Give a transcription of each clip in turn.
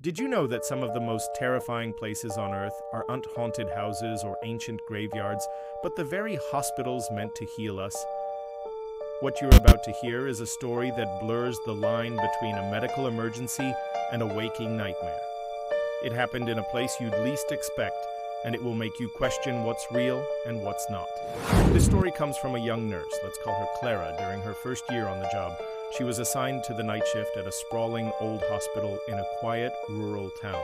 Did you know that some of the most terrifying places on Earth aren't haunted houses or ancient graveyards, but the very hospitals meant to heal us? What you're about to hear is a story that blurs the line between a medical emergency and a waking nightmare. It happened in a place you'd least expect, and it will make you question what's real and what's not. This story comes from a young nurse, let's call her Clara, during her first year on the job. She was assigned to the night shift at a sprawling old hospital in a quiet, rural town.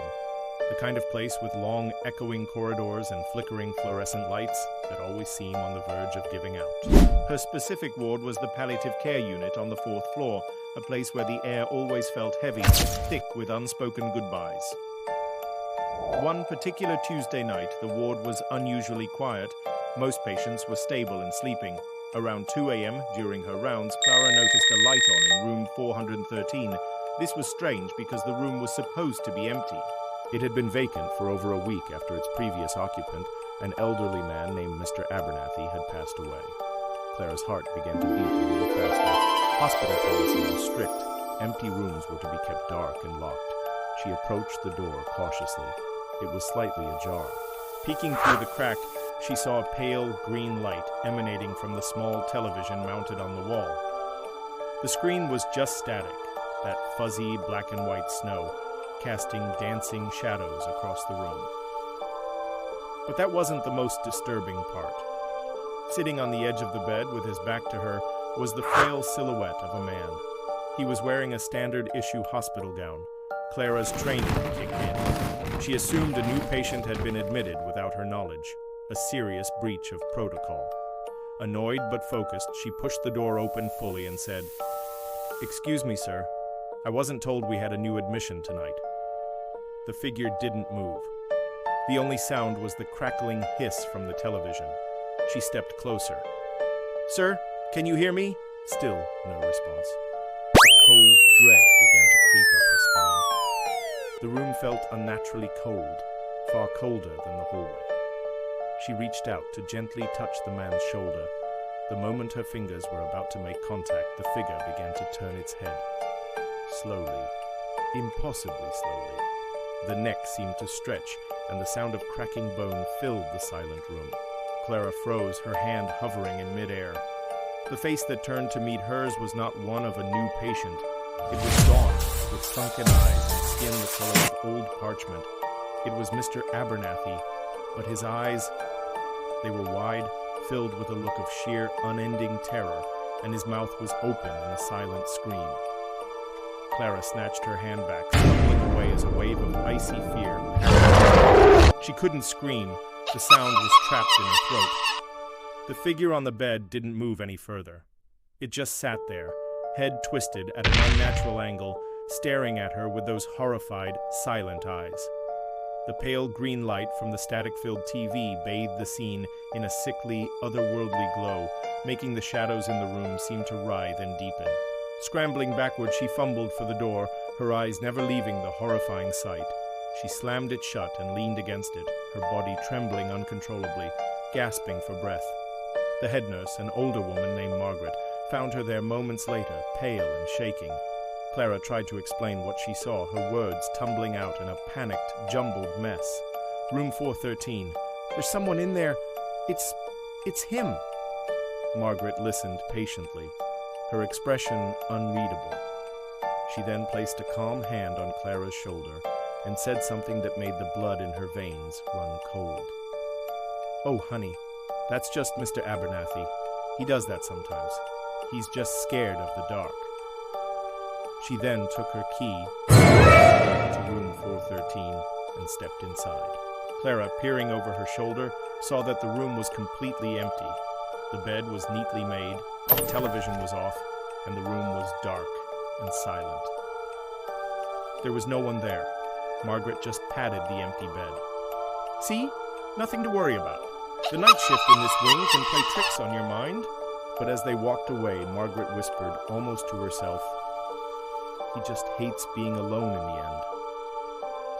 The kind of place with long, echoing corridors and flickering fluorescent lights that always seem on the verge of giving out. Her specific ward was the palliative care unit on the 4th floor, a place where the air always felt heavy, thick with unspoken goodbyes. One particular Tuesday night, the ward was unusually quiet. Most patients were stable and sleeping. Around 2 a.m., during her rounds, Clara noticed a light on in room 413. This was strange because the room was supposed to be empty. It had been vacant for over a week after its previous occupant, an elderly man named Mr. Abernathy, had passed away. Clara's heart began to beat a little faster. Hospital policy was strict. Empty rooms were to be kept dark and locked. She approached the door cautiously. It was slightly ajar. Peeking through the crack, she saw a pale green light emanating from the small television mounted on the wall. The screen was just static, that fuzzy black and white snow, casting dancing shadows across the room. But that wasn't the most disturbing part. Sitting on the edge of the bed with his back to her was the frail silhouette of a man. He was wearing a standard-issue hospital gown. Clara's training kicked in. She assumed a new patient had been admitted without her knowledge, a serious breach of protocol. Annoyed but focused, she pushed the door open fully and said, "Excuse me, sir. I wasn't told we had a new admission tonight." The figure didn't move. The only sound was the crackling hiss from the television. She stepped closer. "Sir, can you hear me?" Still no response. A cold dread began to creep up her spine. The room felt unnaturally cold, far colder than the hallway. She reached out to gently touch the man's shoulder. The moment her fingers were about to make contact, the figure began to turn its head. Slowly, impossibly slowly. The neck seemed to stretch, and the sound of cracking bone filled the silent room. Clara froze, her hand hovering in midair. The face that turned to meet hers was not one of a new patient. It was gaunt, with sunken eyes and skin the color of old parchment. It was Mr. Abernathy, but his eyes, they were wide, filled with a look of sheer, unending terror, and his mouth was open in a silent scream. Clara snatched her hand back, stumbling away as a wave of icy fear. She couldn't scream. The sound was trapped in her throat. The figure on the bed didn't move any further. It just sat there, head twisted at an unnatural angle, staring at her with those horrified, silent eyes. The pale green light from the static-filled TV bathed the scene in a sickly, otherworldly glow, making the shadows in the room seem to writhe and deepen. Scrambling backward, she fumbled for the door, her eyes never leaving the horrifying sight. She slammed it shut and leaned against it, her body trembling uncontrollably, gasping for breath. The head nurse, an older woman named Margaret, found her there moments later, pale and shaking. Clara tried to explain what she saw, her words tumbling out in a panicked, jumbled mess. "Room 413. There's someone in there. It's him." Margaret listened patiently, her expression unreadable. She then placed a calm hand on Clara's shoulder and said something that made the blood in her veins run cold. "Oh, honey, that's just Mr. Abernathy. He does that sometimes. He's just scared of the dark." She then took her key to room 413 and stepped inside. Clara, peering over her shoulder, saw that the room was completely empty. The bed was neatly made, the television was off, and the room was dark and silent. There was no one there. Margaret just patted the empty bed. "See? Nothing to worry about. The night shift in this wing can play tricks on your mind." But as they walked away, Margaret whispered, almost to herself, "He just hates being alone in the end."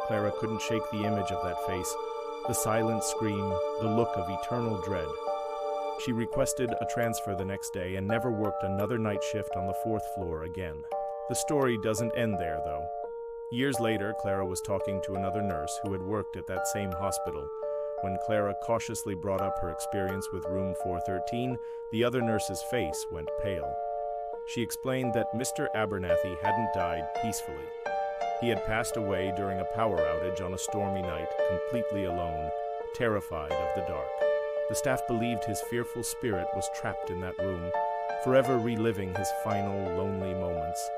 Clara couldn't shake the image of that face, the silent scream, the look of eternal dread. She requested a transfer the next day and never worked another night shift on the 4th floor again. The story doesn't end there, though. Years later, Clara was talking to another nurse who had worked at that same hospital. When Clara cautiously brought up her experience with room 413, the other nurse's face went pale. She explained that Mr. Abernathy hadn't died peacefully. He had passed away during a power outage on a stormy night, completely alone, terrified of the dark. The staff believed his fearful spirit was trapped in that room, forever reliving his final lonely moments,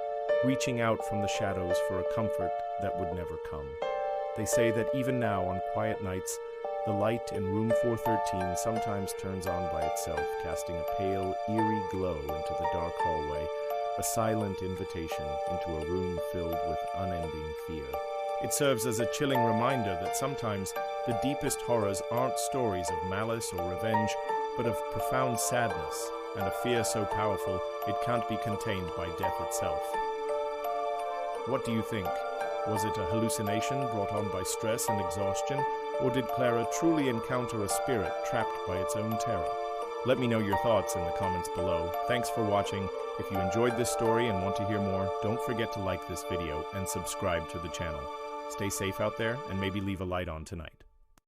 reaching out from the shadows for a comfort that would never come. They say that even now, on quiet nights, the light in room 413 sometimes turns on by itself, casting a pale, eerie glow into the dark hallway, a silent invitation into a room filled with unending fear. It serves as a chilling reminder that sometimes the deepest horrors aren't stories of malice or revenge, but of profound sadness and a fear so powerful it can't be contained by death itself. What do you think? Was it a hallucination brought on by stress and exhaustion, or did Clara truly encounter a spirit trapped by its own terror? Let me know your thoughts in the comments below. Thanks for watching. If you enjoyed this story and want to hear more, don't forget to like this video and subscribe to the channel. Stay safe out there and maybe leave a light on tonight.